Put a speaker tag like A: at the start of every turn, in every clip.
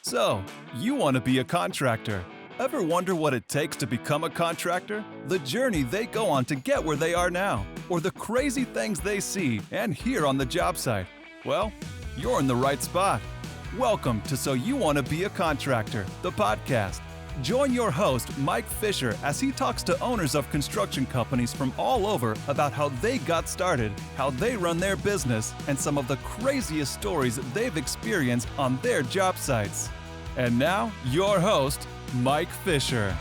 A: So, you want to be a contractor. Ever wonder what it takes to become a contractor? The journey they go on to get where they are now, or the crazy things they see and hear on the job site? Well, you're in the right spot. Welcome to So You Want to Be a Contractor, the podcast. Join your host, Mike Fisher, as he talks to owners of construction companies from all over about how they got started, how they run their business, and some of the craziest stories they've experienced on their job sites. And now, your host, Mike Fisher.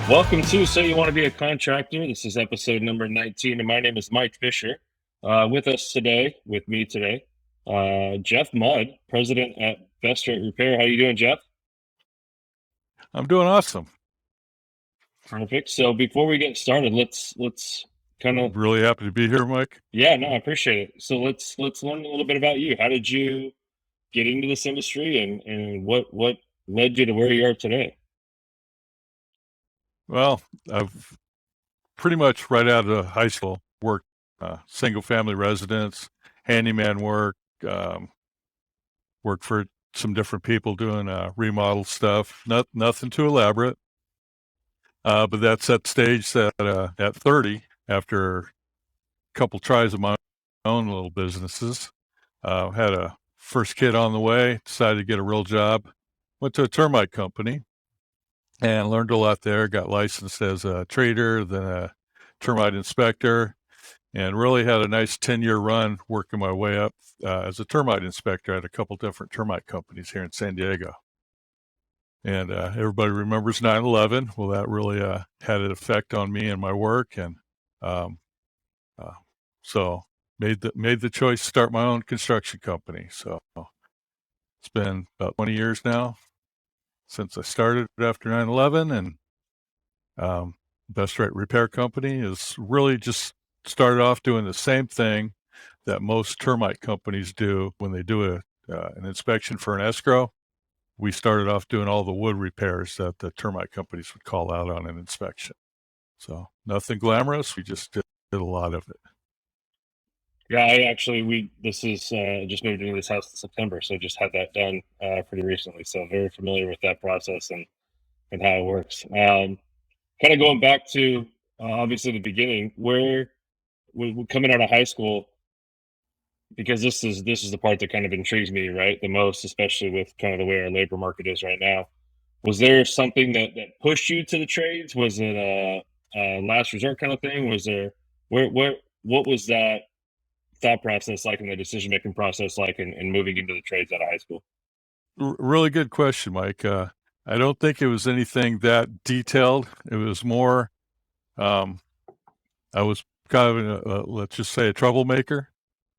B: Welcome to So You Want to Be a Contractor. This is episode number 19, and my name is Mike Fisher. With me today, Jeff Mudd, president at Best Rate Repair. How you doing, Jeff?
C: I'm doing awesome.
B: Perfect. So before we get started, let's kind of
C: really happy to be here, Mike.
B: Yeah, no, I appreciate it. So let's learn a little bit about you. How did you get into this industry, and what led you to where you are today?
C: Well, I've pretty much right out of high school worked single family residence, handyman work, worked for some different people doing remodel stuff. Nothing too elaborate. But that set stage that at 30, after a couple tries of my own little businesses, had a first kid on the way, decided to get a real job, went to a termite company and learned a lot there, got licensed as a trader, then a termite inspector, and really had a nice 10-year run working my way up as a termite inspector at a couple different termite companies here in San Diego. And everybody remembers 9/11. Well, that really had an effect on me and my work, and so made the choice to start my own construction company. So it's been about 20 years now since I started after 9/11, and Best Rate Repair Company is really just started off doing the same thing that most termite companies do when they do an inspection for an escrow. We started off doing all the wood repairs that the termite companies would call out on an inspection. So nothing glamorous. We just did a lot of it.
B: Yeah, this is just moved into this house in September, so just had that done pretty recently. So very familiar with that process and how it works. Kind of going back to obviously the beginning, where we're coming out of high school, because this is the part that kind of intrigues me, right, the most, especially with kind of the way our labor market is right now. Was there something that pushed you to the trades? Was it a last resort kind of thing? Was there what was that thought process like, and the decision making process like, in moving into the trades out of high school?
C: Really good question, Mike. I don't think it was anything that detailed. It was more, I was kind of, let's just say, a troublemaker,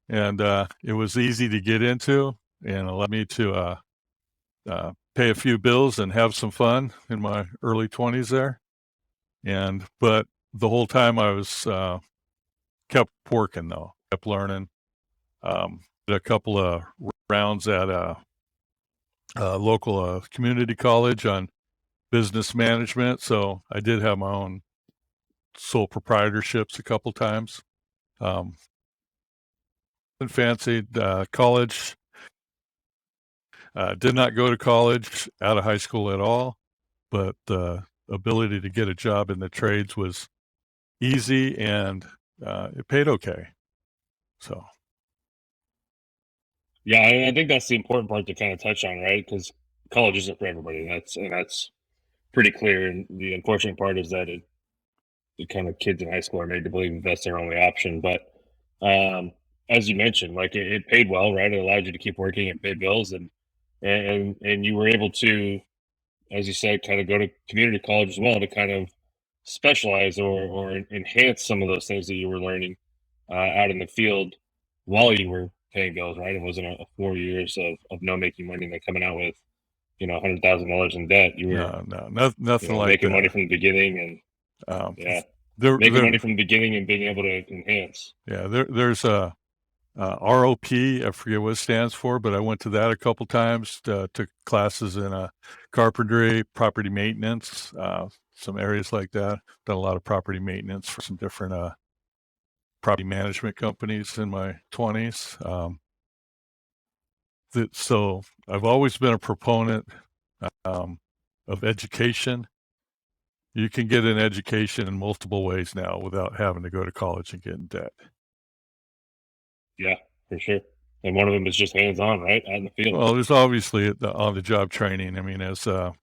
C: and it was easy to get into and allowed me to pay a few bills and have some fun in my early 20s there. But the whole time I was kept working, though, kept learning. Did a couple of rounds at a local community college on business management. So I did have my own sole proprietorships a couple times. Fancied college. Did not go to college out of high school at all, but the ability to get a job in the trades was easy, and it paid okay. So.
B: Yeah, I think that's the important part to kind of touch on, right? Because college isn't for everybody. That's pretty clear. And the unfortunate part is that the kind of kids in high school are made to believe that's their only option. But as you mentioned, like it paid well, right? It allowed you to keep working and pay bills, and you were able to, as you said, kind of go to community college as well to kind of specialize or enhance some of those things that you were learning out in the field while you were paying bills, right? It wasn't a 4 years of no making money and then coming out with, $100,000 in debt. You were
C: nothing like
B: making
C: that.
B: money from the beginning, and making money from the beginning and being able to enhance.
C: Yeah, there's a ROP. I forget what it stands for, but I went to that a couple times. Took classes in carpentry, property maintenance, some areas like that. Done a lot of property maintenance for some different property management companies in my 20s. so I've always been a proponent of education. You can get an education in multiple ways now without having to go to college and get in debt.
B: Yeah, for sure. And one of them is just hands-on, right, out in the field.
C: Well, there's obviously on-the-job training. I mean, as an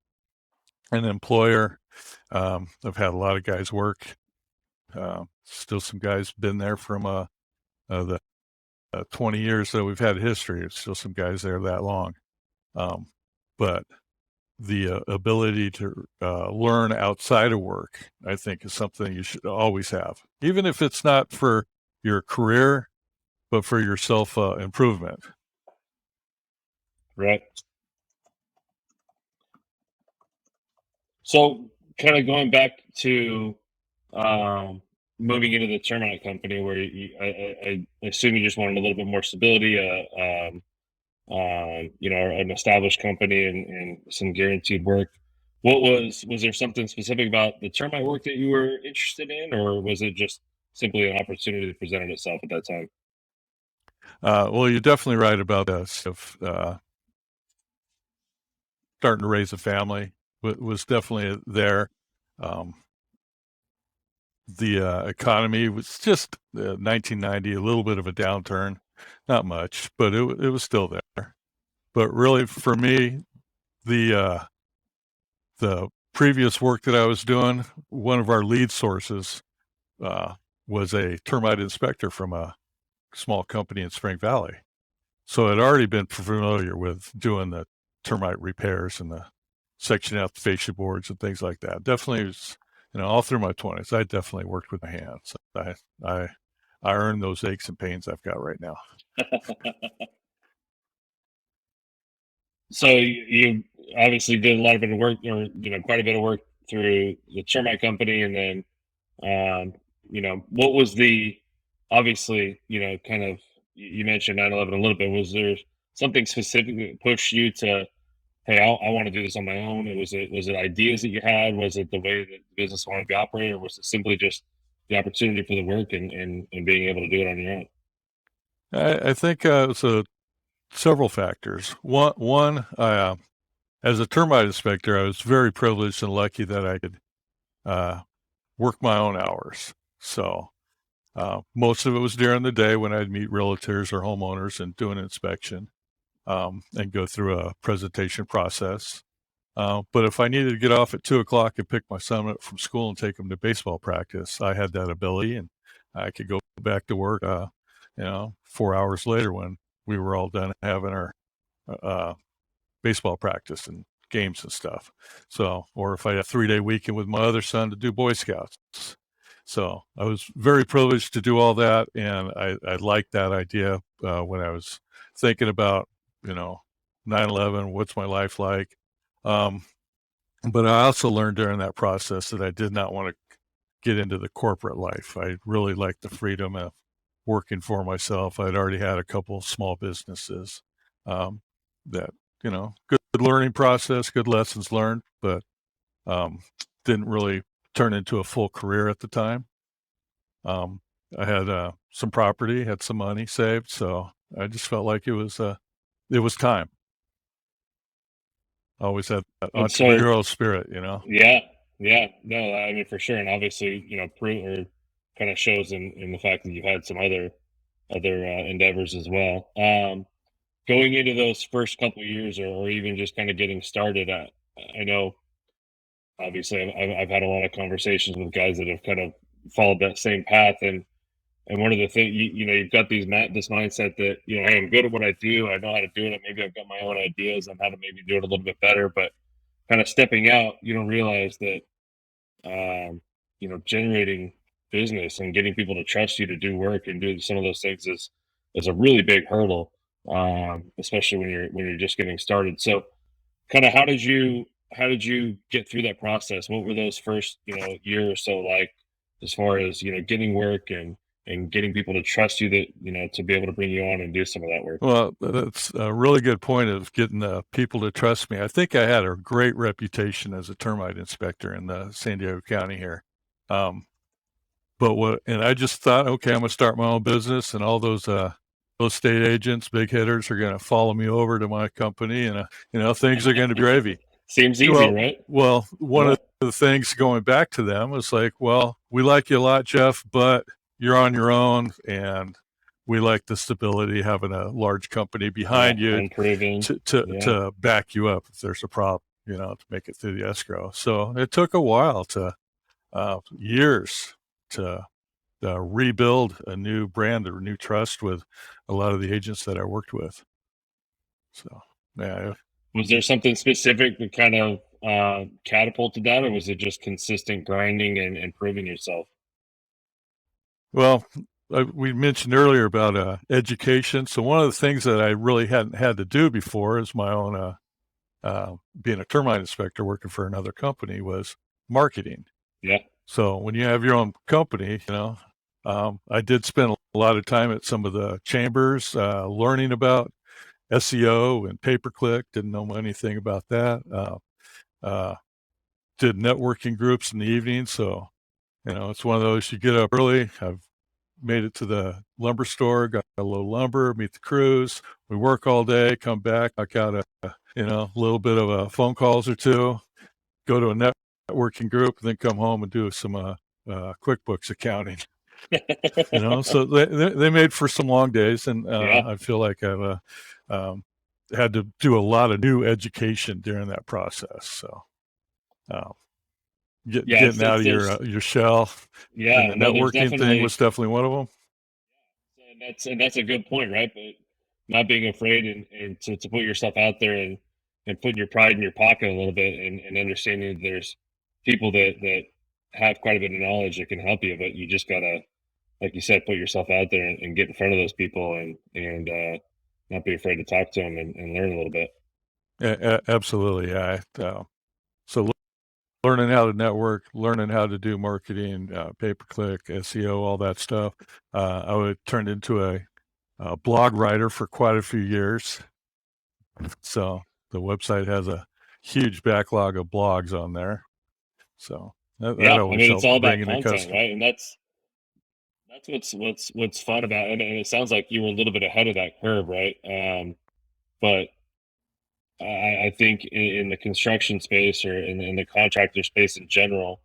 C: employer, I've had a lot of guys work. Still some guys been there from the 20 years that we've had history. There's still some guys there that long. But the ability to learn outside of work, I think, is something you should always have, even if it's not for your career, but for your self improvement.
B: Right. So, kind of going back to moving into the termite company, where I assume you just wanted a little bit more stability, an established company and some guaranteed work. Was there something specific about the termite work that you were interested in, or was it just simply an opportunity that presented itself at that time?
C: Well, you're definitely right about this. Of starting to raise a family was definitely there. The economy was just 1990, a little bit of a downturn, not much, but it was still there. But really, for me, the previous work that I was doing, one of our lead sources was a termite inspector from a small company in Spring Valley. So I'd already been familiar with doing the termite repairs and the sectioning out the fascia boards and things like that. Definitely was, all through my 20s, I definitely worked with my hands. I earned those aches and pains I've got right now.
B: So you obviously did a lot of bit of work, or quite a bit of work through the termite company, and then what was the obviously kind of you mentioned 9/11 a little bit. Was there something specific that pushed you to, hey, I want to do this on my own? And was it ideas that you had? Was it the way that the business wanted to be operated, or was it simply just the opportunity for the work and being able to do it on your own?
C: I think it was several factors. One, as a termite inspector, I was very privileged and lucky that I could work my own hours. So most of it was during the day when I'd meet realtors or homeowners and do an inspection and go through a presentation process. But if I needed to get off at 2:00 and pick my son up from school and take him to baseball practice, I had that ability, and I could go back to work, 4 hours later when we were all done having our baseball practice and games and stuff. So, or if I had a 3-day weekend with my other son to do Boy Scouts. So I was very privileged to do all that, and I liked that idea when I was thinking about 9/11. What's my life like? But I also learned during that process that I did not want to get into the corporate life. I really liked the freedom of working for myself. I'd already had a couple small businesses that good learning process, good lessons learned, but didn't really turn into a full career at the time. I had some property, had some money saved, so I just felt like it was time. I always had that
B: And so,
C: entrepreneurial spirit,
B: yeah, no, I mean for sure, and obviously, prove or kind of shows in the fact that you've had some other endeavors as well. Going into those first couple of years, or even just kind of getting started, I know obviously I've had a lot of conversations with guys that have kind of followed that same path, and one of the things you've got this mindset that hey, I'm good at what I do, I know how to do it, and maybe I've got my own ideas on how to maybe do it a little bit better, but kind of stepping out, you don't realize that generating business and getting people to trust you to do work and do some of those things is a really big hurdle, especially when you're just getting started. So, kind of how did you get through that process? What were those first year or so like, as far as getting work and getting people to trust you, that to be able to bring you on and do some of that work?
C: Well, that's a really good point of getting the people to trust me. I think I had a great reputation as a termite inspector in the San Diego County here. And I just thought, okay, I'm going to start my own business, and all those estate agents, big hitters are going to follow me over to my company, and things are going to be gravy.
B: Seems easy, right?
C: Well, one of the things going back to them was like, well, we like you a lot, Jeff, but you're on your own, and we like the stability having a large company behind you to back you up if there's a problem, to make it through the escrow. So it took a while years to rebuild a new brand or new trust with a lot of the agents that I worked with. So, yeah.
B: Was there something specific that kind of catapulted that, or was it just consistent grinding and improving yourself?
C: Well, we mentioned earlier about education. So one of the things that I really hadn't had to do before is my own being a termite inspector working for another company was marketing.
B: Yeah.
C: So when you have your own company, I did spend a lot of time at some of the chambers learning about SEO and pay-per-click. Didn't know anything about that. Did networking groups in the evening. So, it's one of those, you get up early. I've made it to the lumber store, got a little lumber, meet the crews. We work all day, come back, knock out a little bit of a phone calls or two, go to a networking group, and then come home and do some QuickBooks accounting. So they made for some long days, and I feel like I've had to do a lot of new education during that process. So getting out of your shell, and the networking thing was definitely one of them.
B: And that's a good point, right? But not being afraid and to put yourself out there and putting your pride in your pocket a little bit and understanding that there's people that have quite a bit of knowledge that can help you, but you just gotta, like you said, put yourself out there and get in front of those people and not be afraid to talk to them and learn a little bit.
C: Yeah, absolutely. Yeah. So learning how to network, learning how to do marketing, pay-per-click, SEO, all that stuff. I would turn into a blog writer for quite a few years. So the website has a huge backlog of blogs on there. So that always helps.
B: It's all about content, right? And that's what's fun about it. And it sounds like you were a little bit ahead of that curve, right? But I think in the construction space or in the contractor space in general,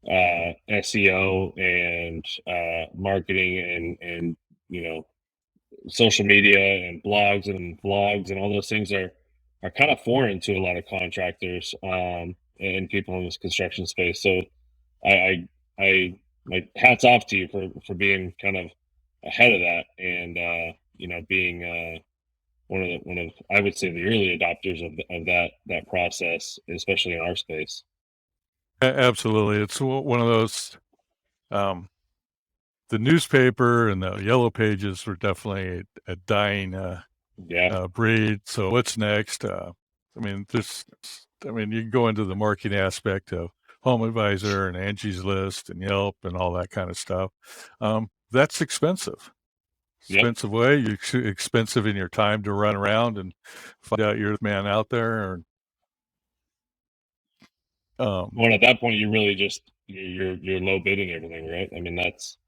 B: SEO and marketing and social media and blogs and vlogs and all those things are kind of foreign to a lot of contractors and people in this construction space. So I my hats off to you for being kind of ahead of that and being one of I would say the early adopters of that process, especially in our space.
C: Absolutely, it's one of those. The newspaper and the yellow pages were definitely a dying breed. So what's next? You can go into the marketing aspect of Home Advisor and Angie's List and Yelp and all that kind of stuff. That's expensive. Expensive way. You're expensive in your time to run around and find out you're the man out there.
B: Well, at that point, you really just you're low bidding everything, right? I mean, that's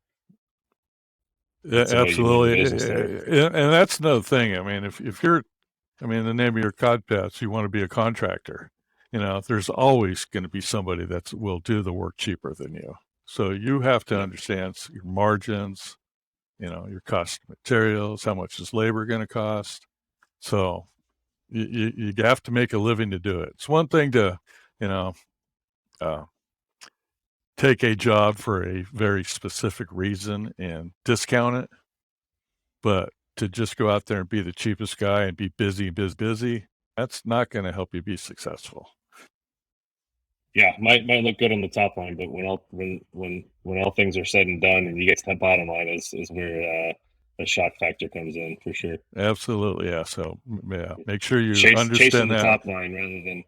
C: absolutely, and that's another thing. I mean, if you're, the name of your podcast, you want to be a contractor. There's always going to be somebody that will do the work cheaper than you. So you have to understand your margins, your cost of materials, how much is labor going to cost. So you have to make a living to do it. It's one thing to, take a job for a very specific reason and discount it, but to just go out there and be the cheapest guy and be busy, that's not going to help you be successful.
B: Yeah, might look good on the top line, but when all things are said and done, and you get to that bottom line, is where the shock factor comes in for sure.
C: Absolutely, yeah. So make sure you understand that
B: the top line rather than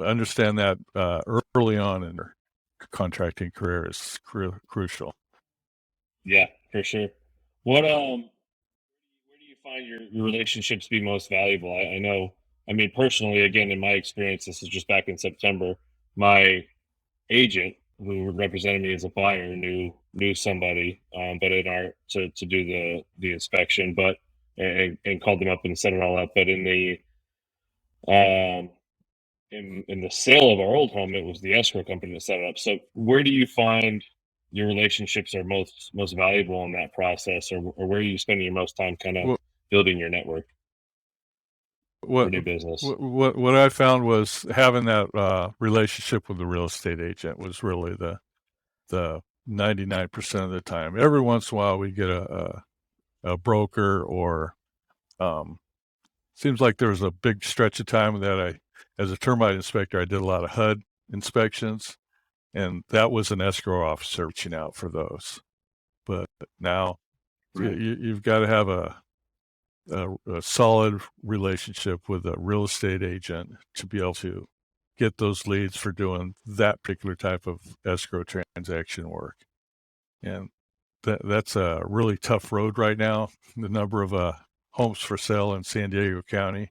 C: understand that early on in your contracting career is crucial.
B: Yeah, for sure. Where do you find your relationships be most valuable? I know. Personally, again, in my experience, this is just back in September. My agent who represented me as a buyer knew somebody, but in our to do the inspection, but and called them up and set it all up. But in the in the sale of our old home, it was the escrow company that set it up. So where do you find your relationships are most valuable in that process, or where are you spending your most time kind of
C: Well,
B: building your network for
C: what
B: new business?
C: what I found was having that relationship with the real estate agent was really the 99% of the time. Every once in a while, we get a broker, or seems like there was a big stretch of time that as a termite inspector, I did a lot of HUD inspections, and that was an escrow officer reaching out for those. But now
B: Right.
C: you've got to have a solid relationship with a real estate agent to be able to get those leads for doing that particular type of escrow transaction work. And that's a really tough road right now. The number of homes for sale in San Diego County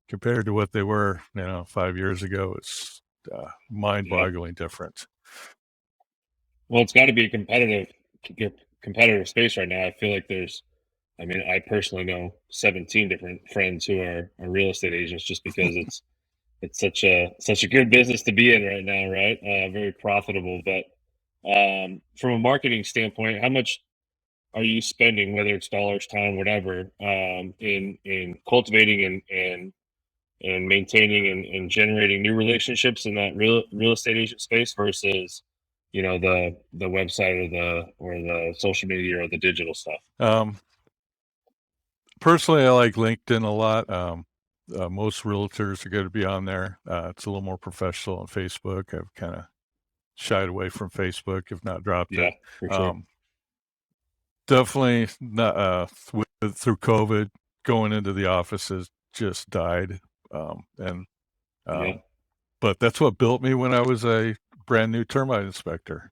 C: compared to what they were, 5 years ago, it's mind-boggling different.
B: Well, it's got to be a competitive space right now. I feel like I personally know 17 different friends who are real estate agents, just because it's such a good business to be in right now, right? Very profitable. But from a marketing standpoint, how much are you spending, whether it's dollars, time, whatever, in cultivating and maintaining and generating new relationships in that real estate agent space versus the website or the social media or the digital stuff?
C: Personally, I like LinkedIn a lot. Most realtors are going to be on there. It's a little more professional on Facebook. I've kind of shied away from Facebook, if not dropped
B: Yeah,
C: it.
B: for sure.
C: Definitely not through COVID, going into the office has just died.
B: Yeah,
C: But that's what built me when I was a brand new termite inspector.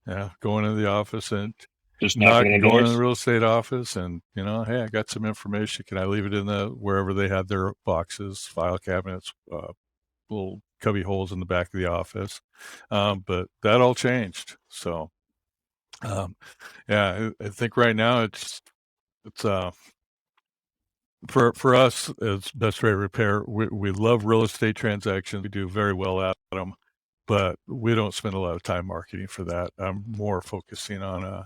C: Yeah, going into the office and
B: just
C: not
B: knocking on
C: going in the
B: doors.
C: real estate office, and hey, I got some information. Can I leave it in wherever they had their boxes, file cabinets, little cubby holes in the back of the office? But that all changed. So, yeah, I think right now it's for us as Best Rate Repair. We love real estate transactions. We do very well at them, but we don't spend a lot of time marketing for that. I'm more focusing on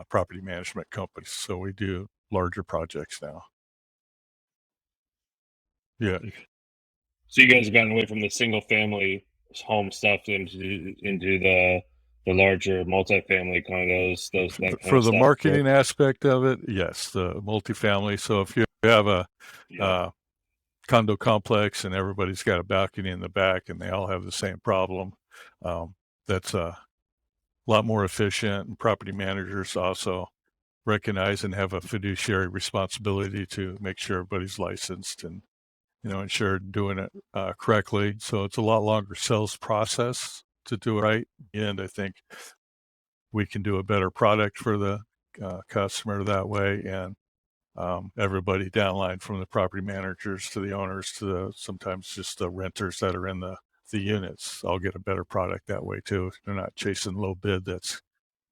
C: property management companies, so we do larger projects now. Yeah.
B: So you guys have gotten away from the single family home stuff into the larger multifamily condos, that kind
C: For
B: of
C: the
B: stuff.
C: marketing aspect of it, yes, the multifamily. So if you have a
B: Yeah,
C: condo complex and everybody's got a balcony in the back and they all have the same problem, that's a lot more efficient. And property managers also recognize and have a fiduciary responsibility to make sure everybody's licensed and insured, doing it correctly. So it's a lot longer sales process to do it right. And I think we can do a better product for the customer that way. And everybody downline, from the property managers to the owners to sometimes just the renters that are in the units, I'll get a better product that way too. They're not chasing low bid. That's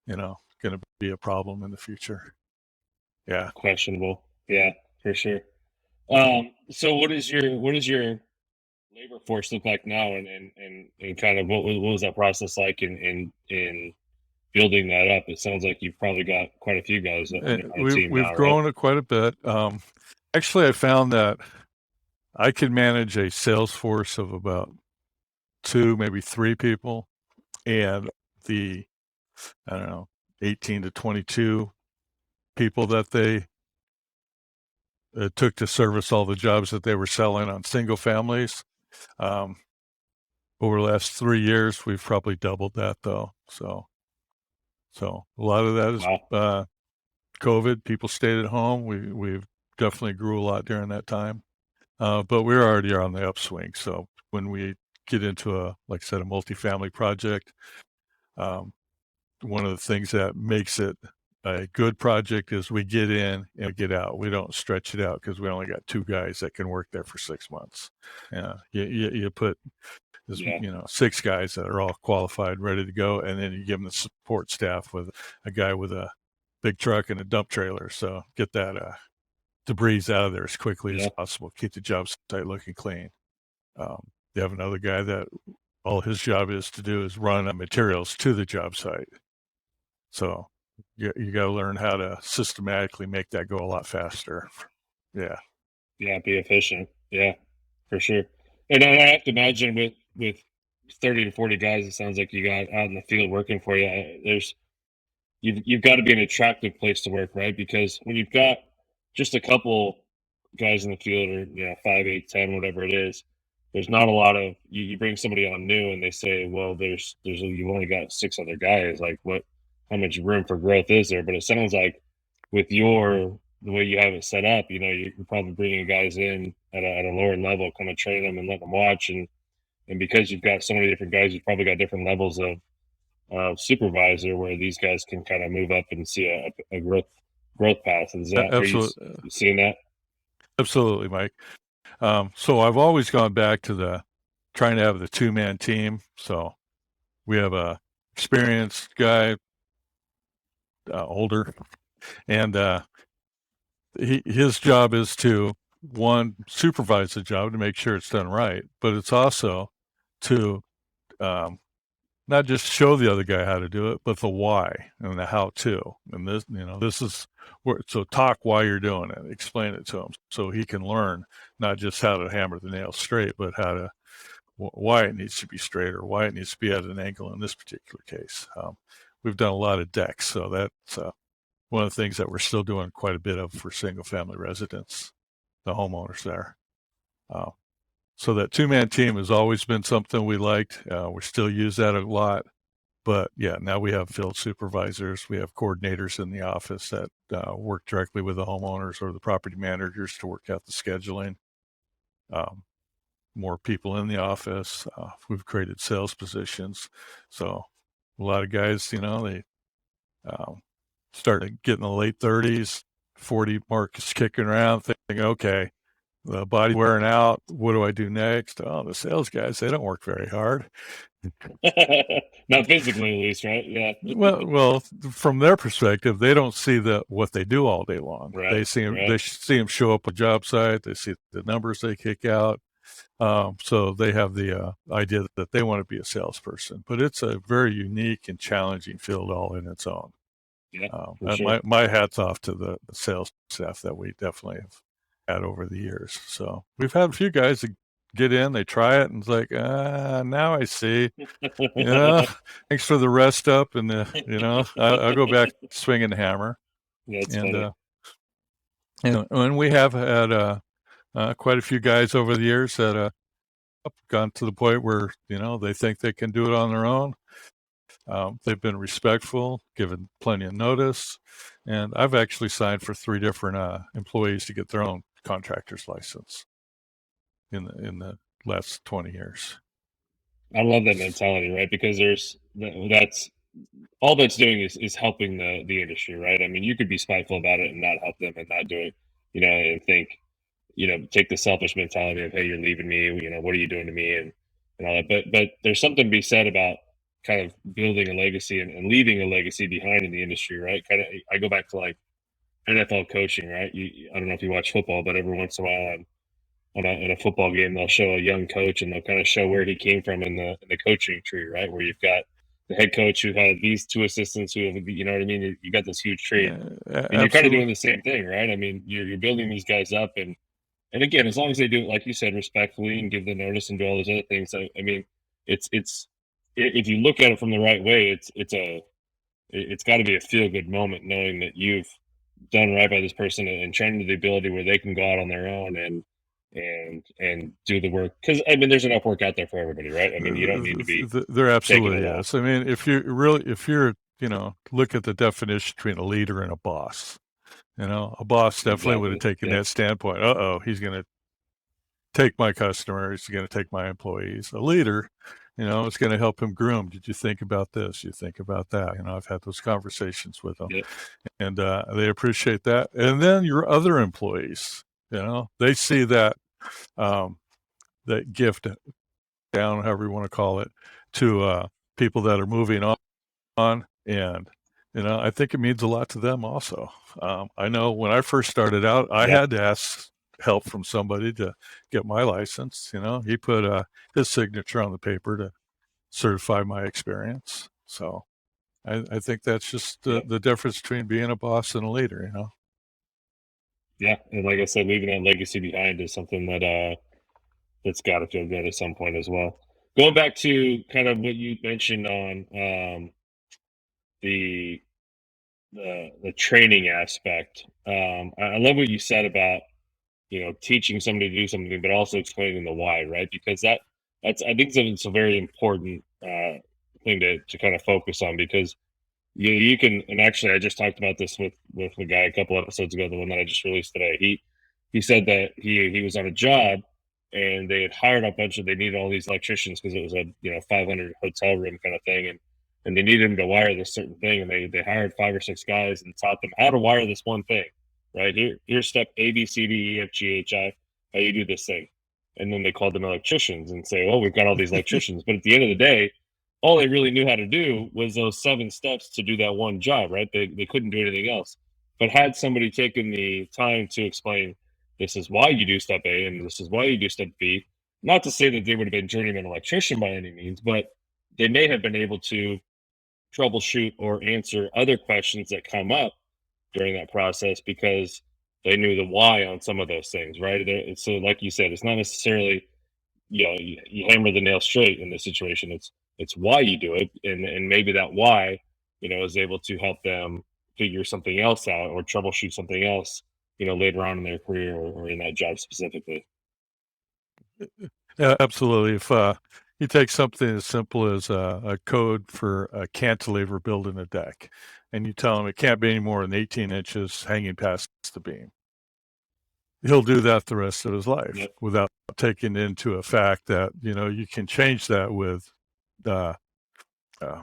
C: going to be a problem in the future. Yeah.
B: questionable. Yeah, for sure. So what does your labor force look like now, and kind of what was that process like in building that up? It sounds like you've probably got quite a few guys on a team
C: We've
B: now, right?
C: grown it quite a bit. Actually, I found that I can manage a sales force of about 2, maybe 3 people, and the, I don't know, 18 to 22 people that they took to service all the jobs that they were selling on single families. Over the last 3 years, we've probably doubled that, though. So a lot of that is
B: Wow.
C: COVID. People stayed at home. We've definitely grew a lot during that time. But we're already on the upswing. So when we get into like I said, a multifamily project, one of the things that makes it a good project is we get in and get out. We don't stretch it out because we only got 2 guys that can work there for 6 months. Yeah, you put is,
B: Yeah.
C: 6 guys that are all qualified, ready to go. And then you give them the support staff with a guy with a big truck and a dump trailer. So get that debris out of there as quickly as possible. Keep the job site looking clean. You have another guy that all his job is to do is run materials to the job site. So you got to learn how to systematically make that go a lot faster. Yeah.
B: Yeah, be efficient. Yeah, for sure. And I have to imagine with 30 to 40 guys, it sounds like you got out in the field working for you. You've got to be an attractive place to work, right? Because when you've got just a couple guys in the field, or 5, 8, 10, whatever it is, there's not a lot of you bring somebody on new, and they say, well, there's you've only got 6 other guys. Like, how much room for growth is there? But it sounds like with the way you have it set up, you're probably bringing guys in at a lower level, kind of train them and let them watch, and because you've got so many different guys, you've probably got different levels of supervisor where these guys can kind of move up and see a growth path. Is that are you seeing that?
C: Absolutely, Mike. So I've always gone back to trying to have the 2-man team. So we have a experienced guy, older, and his job is to, one, supervise the job to make sure it's done right, but it's also to not just show the other guy how to do it, but the why and the how to. And this is where, so talk why you're doing it, explain it to him so he can learn not just how to hammer the nail straight, but why it needs to be straight or why it needs to be at an angle in this particular case. We've done a lot of decks, so that's one of the things that we're still doing quite a bit of for single family residents, the homeowners there. So that 2-man team has always been something we liked. We still use that a lot, but now we have field supervisors. We have coordinators in the office that work directly with the homeowners or the property managers to work out the scheduling. More people in the office. We've created sales positions. So a lot of guys, they start getting the late 30s, 40 mark is kicking around, thinking, okay, the body's wearing out. What do I do next? Oh, the sales guys, they don't work very hard.
B: Not physically, at least, right? Yeah.
C: well, from their perspective, they don't see what they do all day long.
B: Right,
C: they see them show up on a job site. They see the numbers they kick out. So they have the idea that they want to be a salesperson, but it's a very unique and challenging field all in its own.
B: Yeah, sure.
C: my hat's off to the sales staff that we definitely have had over the years. So we've had a few guys that get in, they try it, and it's like, now I see. Thanks for the rest up, and I'll go back swinging the hammer.
B: That's funny.
C: And we have had quite a few guys over the years that have gone to the point where they think they can do it on their own. They've been respectful, given plenty of notice, and I've actually signed for 3 different employees to get their own contractor's license in the last 20 years.
B: I love that mentality, right? Because that's all that's doing is helping the industry, right? I mean, you could be spiteful about it and not help them and not do it, and think, take the selfish mentality of, hey, you're leaving me, what are you doing to me, and all that. But there's something to be said about kind of building a legacy and leaving a legacy behind in the industry, right? Kind of, I go back to like NFL coaching, right? I don't know if you watch football, but every once in a while in a football game, they'll show a young coach and they'll kind of show where he came from in the coaching tree, right? Where you've got the head coach who had these 2 assistants who have, what I mean? You got this huge tree, and you're kind of doing the same thing, right? I mean, you're building these guys up, and again, as long as they do it, like you said, respectfully and give the notice and do all those other things. I mean, it's if you look at it from the right way, it's got to be a feel good moment knowing that you've done right by this person and trained to the ability where they can go out on their own and do the work. Because I mean, there's enough work out there for everybody, right? I mean, you don't need to be.
C: There absolutely is. I mean, if you're look at the definition between a leader and a boss. A boss definitely would have taken that standpoint. He's going to take my customers. He's going to take my employees. A leader, it's going to help him groom. Did you think about this? You think about that? I've had those conversations with them, and they appreciate that. And then your other employees, they see that that gift down, however you want to call it, to people that are moving on. And, I think it means a lot to them also. I know when I first started out, I had to ask help from somebody to get my license. He put his signature on the paper to certify my experience. So I think that's just the difference between being a boss and a leader,
B: Yeah, and like I said, leaving that legacy behind is something that's got to feel good at some point as well. Going back to kind of what you mentioned on the the training aspect, I love what you said about teaching somebody to do something, but also explaining the why, right? Because that's I think it's a very important thing to kind of focus on because you can, and actually I just talked about this with the guy a couple episodes ago, the one that I just released today. He said that he was on a job and they had hired a bunch of, they needed all these electricians because it was a 500 hotel room kind of thing, and they needed him to wire this certain thing, and they hired 5 or 6 guys and taught them how to wire this one thing. Right, here's step A B C D E F G H I, how you do this thing. And then they called them electricians and say, "Oh, we've got all these electricians." But at the end of the day, all they really knew how to do was those 7 steps to do that one job, right? They couldn't do anything else. But had somebody taken the time to explain, this is why you do step A and this is why you do step B, not to say that they would have been journeyman electrician by any means, but they may have been able to troubleshoot or answer other questions that come up during that process because they knew the why on some of those things, right? So, like you said, it's not necessarily you hammer the nail straight in this situation. It's why you do it, and maybe that why is able to help them figure something else out or troubleshoot something else later on in their career or in that job specifically.
C: Yeah, absolutely. If you take something as simple as a code for a cantilever building a deck, and you tell him it can't be any more than 18 inches hanging past the beam, he'll do that the rest of his life
B: Yep.
C: without taking into a fact that you can change that with the uh,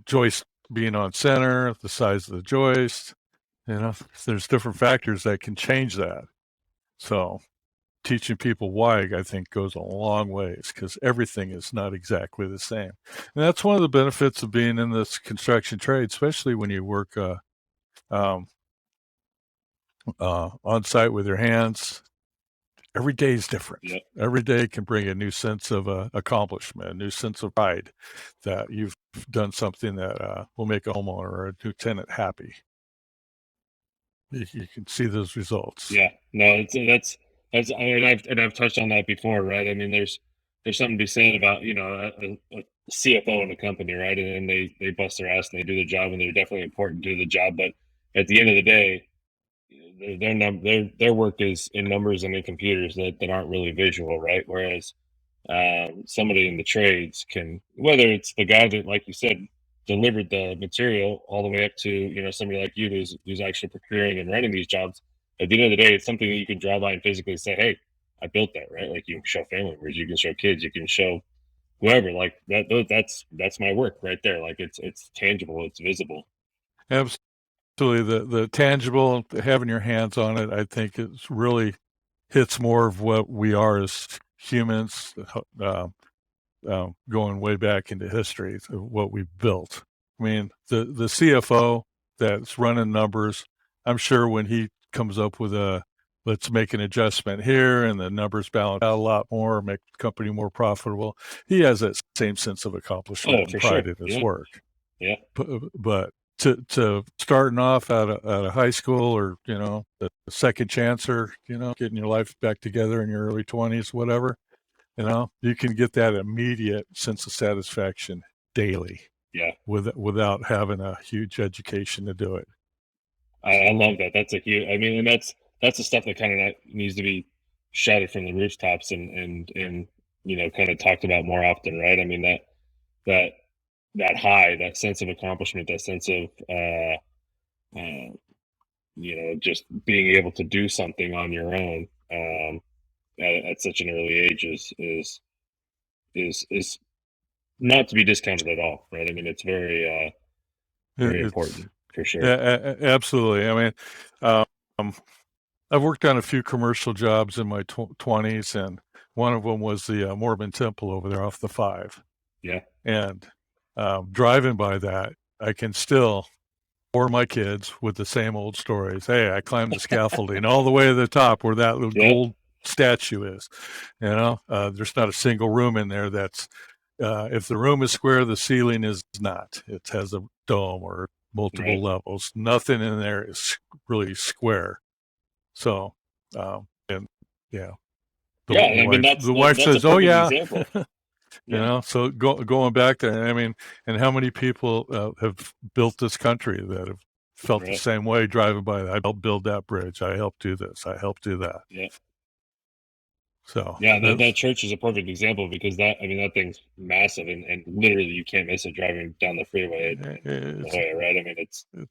C: joist being on center, the size of the joist. There's different factors that can change that. So teaching people why, I think, goes a long ways because everything is not exactly the same. And that's one of the benefits of being in this construction trade, especially when you work on site with your hands. Every day is different.
B: Yep.
C: Every day can bring a new sense of accomplishment, a new sense of pride that you've done something that will make a homeowner or a new tenant happy. You can see those results.
B: Yeah. No, that's I've touched on that before, right? I mean, there's something to be said about a CFO in a company, right? And they bust their ass and they do the job, and they're definitely important to do the job. But at the end of the day, their work is in numbers and in computers that aren't really visual, right? Whereas somebody in the trades can, whether it's the guy that, like you said, delivered the material all the way up to somebody like you who's actually procuring and running these jobs. At the end of the day, it's something that you can drive by and physically say, "Hey, I built that," right? Like you can show family members, you can show kids, you can show whoever. Like that. That's my work right there. Like it's tangible, it's visible.
C: Absolutely. The tangible, having your hands on it, I think is really hits more of what we are as humans, going way back into history, what we built. I mean, the CFO that's running numbers, I'm sure when he comes up with let's make an adjustment here and the numbers balance out a lot more, make the company more profitable, he has that same sense of accomplishment
B: Oh,
C: and
B: for sure.
C: pride in his
B: Yeah.
C: work.
B: Yeah.
C: But to starting off out of high school or the second chance or getting your life back together in your early 20s, whatever, you can get that immediate sense of satisfaction daily
B: Yeah.
C: without having a huge education to do it.
B: I love that. That's a huge. I mean, and that's the stuff that kind of needs to be shouted from the rooftops and kind of talked about more often, right? I mean that that high, that sense of accomplishment, that sense of just being able to do something on your own at such an early age is not to be discounted at all, right? I mean, it's very
C: It's
B: important for sure.
C: yeah, absolutely. I mean, um, I've worked on a few commercial jobs in my 20s, and One of them was the Mormon temple over there off the 5.
B: Yeah.
C: And driving by that, I can still bore my kids with the same old stories. Hey, I climbed the scaffolding all the way to the top where that little gold statue is. There's not a single room in there that's, if the room is square, the ceiling is not. It has a dome or multiple levels. Nothing in there is really square. So, and yeah. The wife says, "Oh yeah." So going back there, I mean, and how many people have built this country that have felt the same way driving by? I helped build that bridge. I helped do this. I helped do that.
B: Yeah.
C: So
B: that church is a perfect example because that thing's massive and literally you can't miss it driving down the freeway in La Jolla, right? I mean,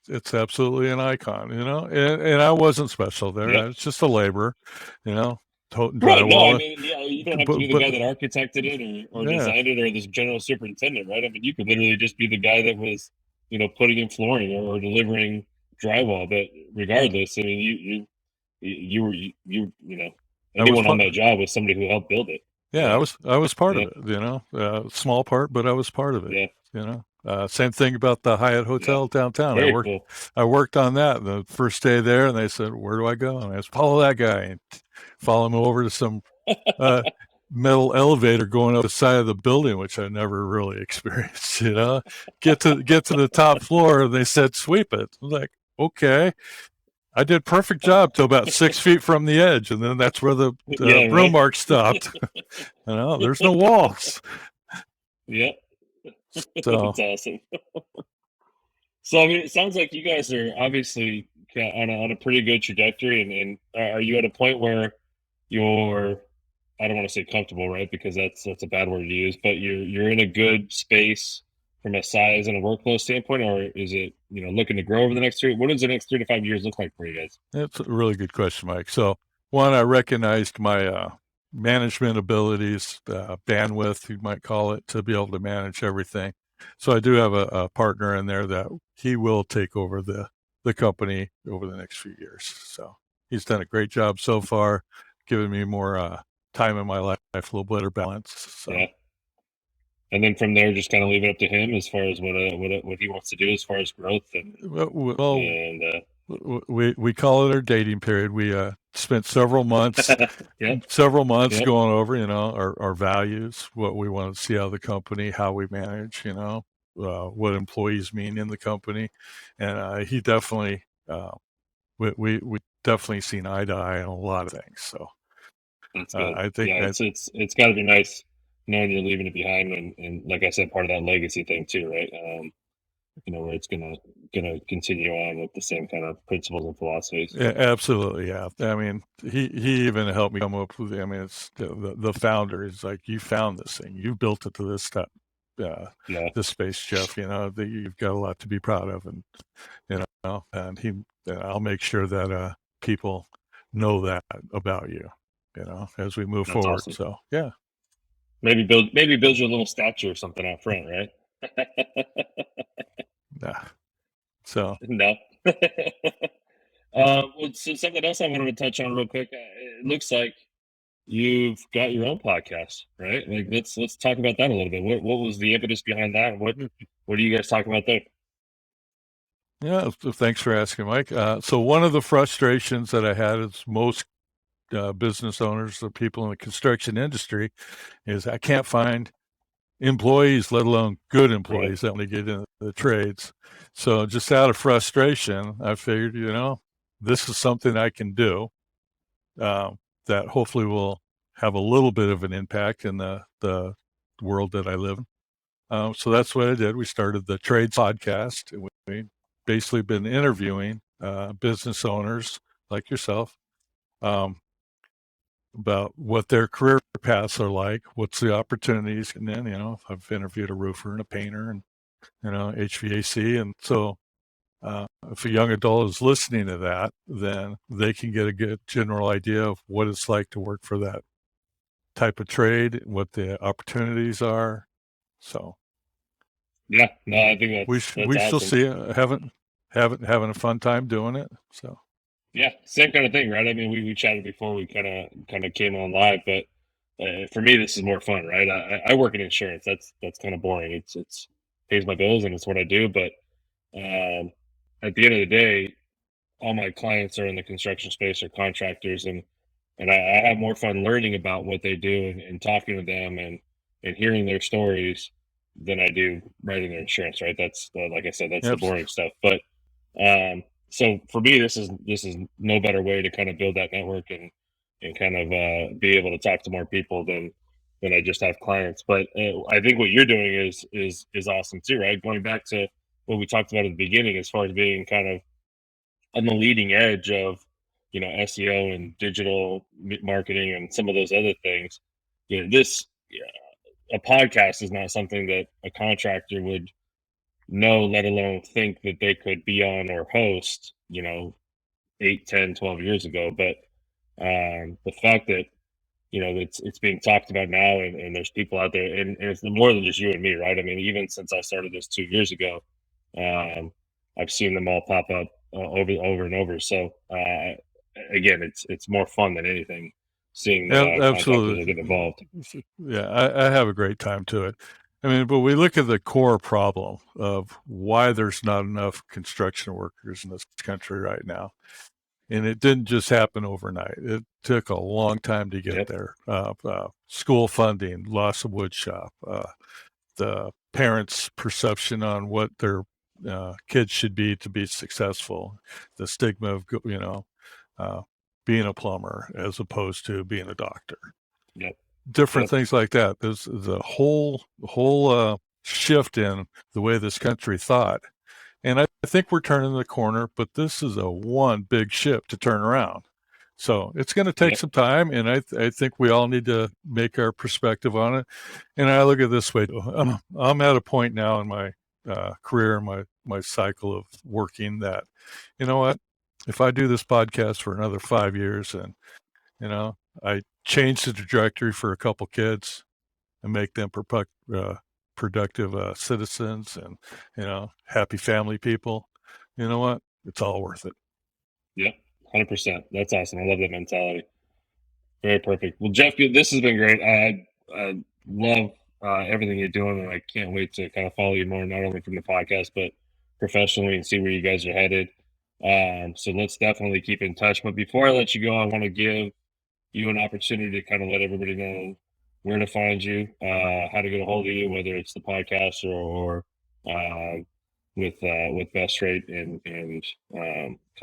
C: it's absolutely an icon, and I wasn't special there. It's just a laborer, toting drywall.
B: Right. No, I mean, you don't have to be the guy that architected it or designed it or this general superintendent, right? I mean, you could literally just be the guy that was, putting in flooring or delivering drywall. But regardless, I mean, anyone on that job was somebody who helped build it.
C: Yeah, I was part of it, small part, but I was part of it. Same thing about the Hyatt Hotel downtown. I worked on that the first day there, and they said, "Where do I go?" And I said, "Follow that guy," and follow him over to some metal elevator going up the side of the building, which I never really experienced. Get to the top floor, and they said, "Sweep it." I was like, "Okay." I did perfect job till about 6 feet from the edge, and then that's where the broom mark stopped. There's no walls.
B: Yeah, so. That's awesome. So I mean, it sounds like you guys are obviously on a pretty good trajectory, and are you at a point where you're, I don't want to say comfortable, right? Because that's a bad word to use, but you're in a good space from a size and a workflow standpoint, or is it, looking to grow over the next 3? What does the next 3 to 5 years look like for you guys?
C: That's a really good question, Mike. So one, I recognized my management abilities, bandwidth, you might call it, to be able to manage everything. So I do have a partner in there that he will take over the company over the next few years. So he's done a great job so far, giving me more time in my life, a little better balance. So.
B: Yeah. And then from there, just kind of leave it up to him as far as what he wants to do as far as growth.
C: We call it our dating period. We spent several months, going over, our values, what we want to see out of the company, how we manage, what employees mean in the company, and he definitely, we definitely seen eye to eye on a lot of things. So
B: that's good. I think it's got to be nice knowing you're leaving it behind, and like I said, part of that legacy thing too, right? Where it's gonna continue on with the same kind of principles and philosophies.
C: Yeah, absolutely. Yeah, I mean, he even helped me come up with. I mean, it's the founder is like, you found this thing, you built it to this step. This space, Jeff. You've got a lot to be proud of, and and I'll make sure that people know that about you. As we move forward. Awesome. So yeah.
B: Maybe build you a little statue or something out front, right?
C: Nah. So
B: no. Well, so something else I wanted to touch on real quick. It looks like you've got your own podcast, right? Like let's talk about that a little bit. What was the impetus behind that? What are you guys talking about there?
C: Yeah, thanks for asking, Mike. So one of the frustrations that I had is most business owners, the people in the construction industry, is I can't find employees, let alone good employees, that want to get into the trades. So just out of frustration, I figured, this is something I can do that hopefully will have a little bit of an impact in the world that I live in. So that's what I did. We started the Trades Podcast. We basically been interviewing business owners like yourself about what their career paths are like, what's the opportunities. And then, I've interviewed a roofer and a painter and, HVAC. And so if a young adult is listening to that, then they can get a good general idea of what it's like to work for that type of trade, what the opportunities are. So.
B: Yeah, no, I think
C: we still see it, having a fun time doing it. So.
B: Yeah, same kind of thing, right? I mean, we chatted before we kind of came on live, but for me, this is more fun, right? I work in insurance. That's kind of boring. It's pays my bills and it's what I do. But at the end of the day, all my clients are in the construction space or contractors, and I have more fun learning about what they do and talking to them and hearing their stories than I do writing their insurance. Right? That's like I said, that's the
C: Yep.
B: boring stuff. But so for me, this is no better way to kind of build that network and kind of be able to talk to more people than I just have clients. But I think what you're doing is awesome too, right? Going back to what we talked about at the beginning, as far as being kind of on the leading edge of SEO and digital marketing and some of those other things. This a podcast is not something that a contractor would know, let alone think that they could be on or host 8, 10, 12 years ago. But the fact that it's being talked about now, and there's people out there, and it's more than just you and me, right? I mean, even since I started this 2 years ago, um, I've seen them all pop up over and over. So again, it's more fun than anything seeing that contractors are
C: Absolutely.
B: getting involved.
C: Yeah, I have a great time to it. I mean, but we look at the core problem of why there's not enough construction workers in this country right now. And it didn't just happen overnight. It took a long time to get
B: Yep.
C: there. School funding, loss of wood shop, the parents' perception on what their kids should be to be successful, the stigma of uh, being a plumber as opposed to being a doctor,
B: Yep.
C: different
B: Yep.
C: things like that. There's the whole shift in the way this country thought. And I think we're turning the corner, but this is a one big ship to turn around. So it's going to take
B: Yep.
C: some time, and I think we all need to make our perspective on it. And I look at it this way: I'm at a point now in my career, my cycle of working, that you know what, if I do this podcast for another 5 years, and I change the trajectory for a couple kids and make them productive citizens and happy family people, you know what, it's all worth it.
B: Yep. 100%. That's awesome. I love that mentality. Very perfect. Well, Jeff, this has been great. I love everything you're doing, and I can't wait to kind of follow you more, not only from the podcast, but professionally, and see where you guys are headed. So let's definitely keep in touch. But before I let you go, I want to give you an opportunity to kind of let everybody know where to find you, how to get a hold of you, whether it's the podcast or with Best Rate, and kind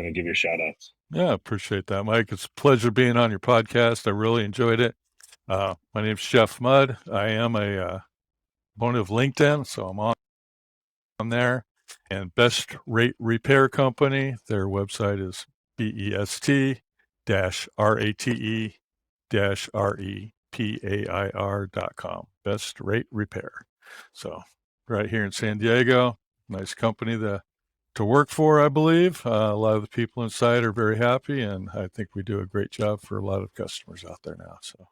B: of give your shout outs.
C: Yeah, appreciate that, Mike. It's a pleasure being on your podcast. I really enjoyed it. My name's Jeff Mudd. I am a opponent of LinkedIn, so I'm on there. And Best Rate Repair Company, their website is BEST-RATE-REPAIR.com. Best Rate Repair. So right here in San Diego, nice company to work for, I believe. A lot of the people inside are very happy, and I think we do a great job for a lot of customers out there now. So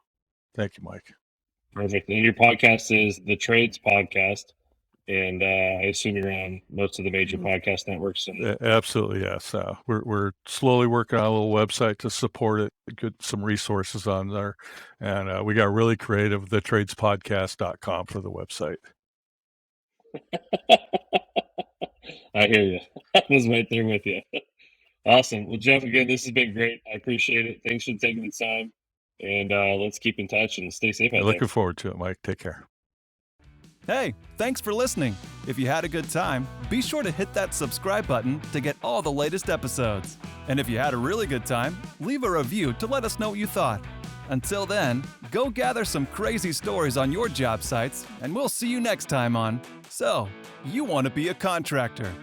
C: thank you, Mike.
B: Perfect. And your podcast is the Trades Podcast, and I assume you're on most of the major podcast networks. And
C: Absolutely, yes. We're slowly working on a little website to support it, get some resources on there, and we got really creative, thetradespodcast.com for the website.
B: I hear you. I was right there with you. Awesome. Well, Jeff, again, this has been great. I appreciate it. Thanks for taking the time, and let's keep in touch and stay safe out there.
C: Looking forward to it, Mike. Take care.
A: Hey, thanks for listening. If you had a good time, be sure to hit that subscribe button to get all the latest episodes. And if you had a really good time, leave a review to let us know what you thought. Until then, go gather some crazy stories on your job sites, and we'll see you next time on So, You Want to Be a Contractor.